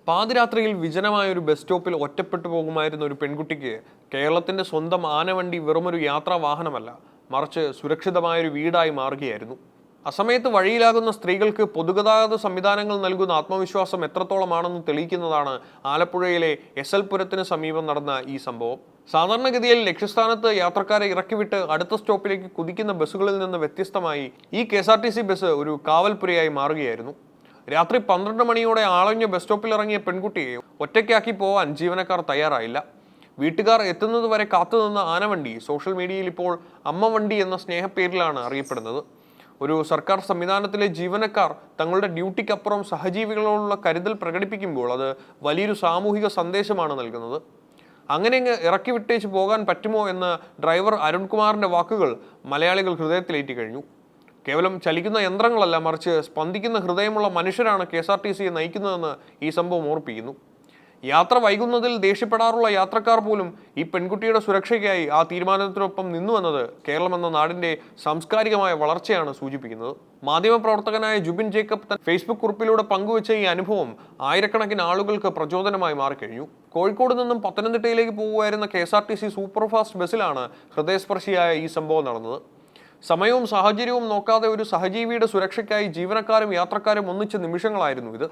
പാതിരാത്രിയിൽ വിജനമായ ഒരു ബസ് സ്റ്റോപ്പിൽ ഒറ്റപ്പെട്ടു പോകുമായിരുന്ന ഒരു പെൺകുട്ടിക്ക് കേരളത്തിന്റെ സ്വന്തം ആനവണ്ടി വെറുമൊരു യാത്രാ വാഹനമല്ല, മറിച്ച് സുരക്ഷിതമായൊരു വീടായി മാറുകയായിരുന്നു. അസമയത്ത് വഴിയിലാകുന്ന സ്ത്രീകൾക്ക് പൊതുഗതാഗത സംവിധാനങ്ങൾ നൽകുന്ന ആത്മവിശ്വാസം എത്രത്തോളമാണെന്ന് തെളിയിക്കുന്നതാണ് ആലപ്പുഴയിലെ എസ്.എൽ. പുരത്തിന് സമീപം നടന്ന ഈ സംഭവം. സാധാരണഗതിയിൽ ലക്ഷ്യസ്ഥാനത്ത് യാത്രക്കാരെ ഇറക്കിവിട്ട് അടുത്ത സ്റ്റോപ്പിലേക്ക് കുതിക്കുന്ന ബസ്സുകളിൽ നിന്ന് വ്യത്യസ്തമായി ഈ കെ.എസ്.ആർ.ടി.സി. ബസ് ഒരു കാവൽപുരയായി മാറുകയായിരുന്നു. രാത്രി 12 മണിയോടെ ആളൊഴിഞ്ഞ ബസ് സ്റ്റോപ്പിൽ ഇറങ്ങിയ പെൺകുട്ടിയെ ഒറ്റയ്ക്കാക്കി പോവാൻ ജീവനക്കാർ തയ്യാറായില്ല. വീട്ടുകാർ എത്തുന്നതുവരെ കാത്തുനിന്ന ആനവണ്ടി സോഷ്യൽ മീഡിയയിൽ ഇപ്പോൾ അമ്മ വണ്ടി എന്ന സ്നേഹപ്പേരിലാണ് അറിയപ്പെടുന്നത്. ഒരു സർക്കാർ സംവിധാനത്തിലെ ജീവനക്കാർ തങ്ങളുടെ ഡ്യൂട്ടിക്കപ്പുറം സഹജീവികളോടുള്ള കരുതൽ പ്രകടിപ്പിക്കുമ്പോൾ അത് വലിയൊരു സാമൂഹിക സന്ദേശമാണ് നൽകുന്നത്. അങ്ങനെ ഇറക്കി വിട്ടേച്ച് പോകാൻ പറ്റുമോ എന്ന ഡ്രൈവർ അരുൺകുമാറിന്റെ വാക്കുകൾ മലയാളികൾ ഹൃദയത്തിലേറ്റി കഴിഞ്ഞു. കേവലം ചലിക്കുന്ന യന്ത്രങ്ങളല്ല, മറിച്ച് സ്പന്ദിക്കുന്ന ഹൃദയമുള്ള മനുഷ്യരാണ് കെ.എസ്.ആർ.ടി.സിയെ നയിക്കുന്നതെന്ന് ഈ സംഭവം ഓർപ്പിക്കുന്നു. യാത്ര വൈകുന്നതിൽ ദേഷ്യപ്പെടാറുള്ള യാത്രക്കാർ പോലും ഈ പെൺകുട്ടിയുടെ സുരക്ഷയ്ക്കായി ആ തീരുമാനത്തിനൊപ്പം നിന്നുവെന്നത് കേരളം എന്ന നാടിന്റെ സാംസ്കാരികമായ വളർച്ചയാണ് സൂചിപ്പിക്കുന്നത്. മാധ്യമപ്രവർത്തകനായ ജുബിൻ ജേക്കബ് തന്റെ ഫേസ്ബുക്ക് കുറിപ്പിലൂടെ പങ്കുവച്ച ഈ അനുഭവം ആയിരക്കണക്കിന് ആളുകൾക്ക് പ്രചോദനമായി മാറിക്കഴിഞ്ഞു. കോഴിക്കോട് നിന്നും പത്തനംതിട്ടയിലേക്ക് പോകുമായിരുന്ന കെ.എസ്.ആർ.ടി.സി. സൂപ്പർഫാസ്റ്റ് ബസ്സിലാണ് ഹൃദയസ്പർശിയായ ഈ സംഭവം നടന്നത്. സമയവും സാഹചര്യവും നോക്കാതെ ഒരു സഹജീവിയുടെ സുരക്ഷയ്ക്കായി ജീവനക്കാരും യാത്രക്കാരും ഒന്നിച്ച നിമിഷങ്ങളായിരുന്നു ഇത്.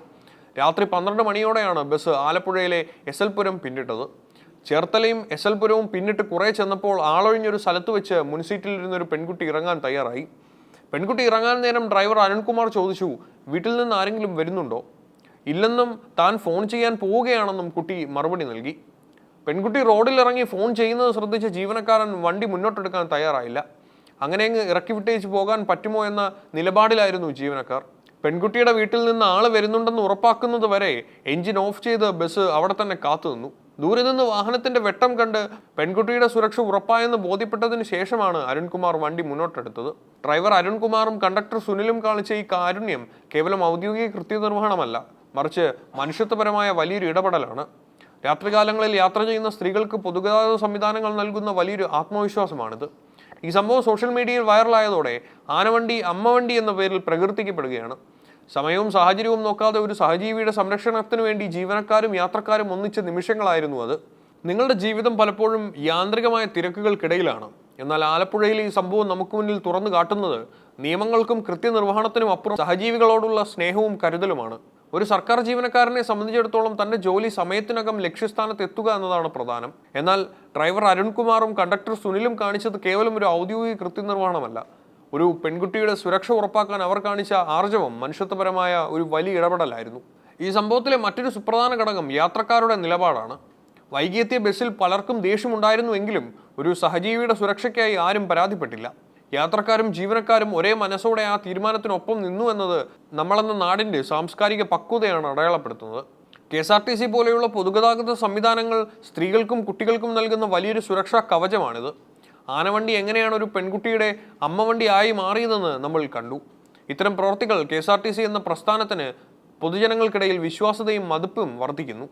രാത്രി 12 മണിയോടെയാണ് ബസ് ആലപ്പുഴയിലെ എസ്.എൽ. പുരം പിന്നിട്ടത്. ചേർത്തലയും എസ്.എൽ. പുരവും പിന്നിട്ട് കുറെ ചെന്നപ്പോൾ ആളൊഴിഞ്ഞൊരു സ്ഥലത്ത് വെച്ച് മുൻസീറ്റിലിരുന്നൊരു പെൺകുട്ടി ഇറങ്ങാൻ തയ്യാറായി. പെൺകുട്ടി ഇറങ്ങാൻ നേരം ഡ്രൈവർ അരുൺകുമാർ ചോദിച്ചു, വീട്ടിൽ നിന്ന് ആരെങ്കിലും വരുന്നുണ്ടോ? ഇല്ലെന്നും താൻ ഫോൺ ചെയ്യാൻ പോവുകയാണെന്നും കുട്ടി മറുപടി നൽകി. പെൺകുട്ടി റോഡിൽ ഇറങ്ങി ഫോൺ ചെയ്യുന്നത് ശ്രദ്ധിച്ച ജീവനക്കാരൻ വണ്ടി മുന്നോട്ടെടുക്കാൻ തയ്യാറായില്ല. അങ്ങനെ ഇറക്കി വിട്ടേച്ച് പോകാൻ പറ്റുമോ എന്ന നിലപാടിലായിരുന്നു ജീവനക്കാർ. പെൺകുട്ടിയുടെ വീട്ടിൽ നിന്ന് ആള് വരുന്നുണ്ടെന്ന് ഉറപ്പാക്കുന്നത് വരെ എഞ്ചിൻ ഓഫ് ചെയ്ത് ബസ് അവിടെ തന്നെ കാത്തുനിന്നു. ദൂരെ നിന്ന് വാഹനത്തിന്റെ വെട്ടം കണ്ട് പെൺകുട്ടിയുടെ സുരക്ഷ ഉറപ്പായെന്ന് ബോധ്യപ്പെട്ടതിന് ശേഷമാണ് അരുൺകുമാർ വണ്ടി മുന്നോട്ടെടുത്തത്. ഡ്രൈവർ അരുൺകുമാറും കണ്ടക്ടർ സുനിലും കാണിച്ച ഈ കാരുണ്യം കേവലം ഔദ്യോഗിക കൃത്യനിർവഹണമല്ല, മറിച്ച് മനുഷ്യത്വപരമായ വലിയൊരു ഇടപെടലാണ്. രാത്രികാലങ്ങളിൽ യാത്ര ചെയ്യുന്ന സ്ത്രീകൾക്ക് പൊതുഗതാഗത സംവിധാനങ്ങൾ നൽകുന്ന വലിയൊരു ആത്മവിശ്വാസമാണിത്. ഈ സംഭവം സോഷ്യൽ മീഡിയയിൽ വൈറലായതോടെ ആനവണ്ടി അമ്മവണ്ടി എന്ന പേരിൽ പ്രകീർത്തിക്കപ്പെടുകയാണ്. സമയവും സാഹചര്യവും നോക്കാതെ ഒരു സഹജീവിയുടെ സംരക്ഷണത്തിന് വേണ്ടി ജീവനക്കാരും യാത്രക്കാരും ഒന്നിച്ച നിമിഷങ്ങളായിരുന്നു അത്. നിങ്ങളുടെ ജീവിതം പലപ്പോഴും യാന്ത്രികമായ തിരക്കുകൾക്കിടയിലാണ്. എന്നാൽ ആലപ്പുഴയിലെ ഈ സംഭവം നമുക്ക് മുന്നിൽ തുറന്നു കാട്ടുന്നത് നിയമങ്ങൾക്കും കൃത്യനിർവഹണത്തിനും അപ്പുറം സഹജീവികളോടുള്ള സ്നേഹവും കരുതലുമാണ്. ഒരു സർക്കാർ ജീവനക്കാരനെ സംബന്ധിച്ചിടത്തോളം തന്റെ ജോലി സമയത്തിനകം ലക്ഷ്യസ്ഥാനത്ത് എത്തുക എന്നതാണ് പ്രധാനം. എന്നാൽ ഡ്രൈവർ അരുൺകുമാറും കണ്ടക്ടർ സുനിലും കാണിച്ചത് കേവലം ഒരു ഔദ്യോഗിക കൃത്യനിർവഹണമല്ല, ഒരു പെൺകുട്ടിയുടെ സുരക്ഷ ഉറപ്പാക്കാൻ അവർ കാണിച്ച ആർജവം മനുഷ്യത്വപരമായ ഒരു വലിയ ഇടപെടലായിരുന്നു. ഈ സംഭവത്തിലെ മറ്റൊരു സുപ്രധാന ഘടകം യാത്രക്കാരുടെ നിലപാടാണ്. വൈകിയെത്തിയ ബസ്സിൽ പലർക്കും ദേഷ്യമുണ്ടായിരുന്നുവെങ്കിലും ഒരു സഹജീവിയുടെ സുരക്ഷയ്ക്കായി ആരും പരാതിപ്പെട്ടില്ല. യാത്രക്കാരും ജീവനക്കാരും ഒരേ മനസ്സോടെ ആ തീരുമാനത്തിനൊപ്പം നിന്നു എന്നത് നമ്മളെന്ന നാടിന്റെ സാംസ്കാരിക പക്വതയാണ് അടയാളപ്പെടുത്തുന്നത്. കെ.എസ്.ആർ.ടി.സി. പോലെയുള്ള പൊതുഗതാഗത സംവിധാനങ്ങൾ സ്ത്രീകൾക്കും കുട്ടികൾക്കും നൽകുന്ന വലിയൊരു സുരക്ഷാ കവചമാണിത്. ആനവണ്ടി എങ്ങനെയാണ് ഒരു പെൺകുട്ടിയുടെ അമ്മവണ്ടി ആയി മാറിയതെന്ന് നമ്മൾ കണ്ടു. ഇത്തരം പ്രവൃത്തികൾ കെ.എസ്.ആർ.ടി.സി. എന്ന പ്രസ്ഥാനത്തിന് പൊതുജനങ്ങൾക്കിടയിൽ വിശ്വാസ്യതയും മതിപ്പും വർദ്ധിക്കുന്നു.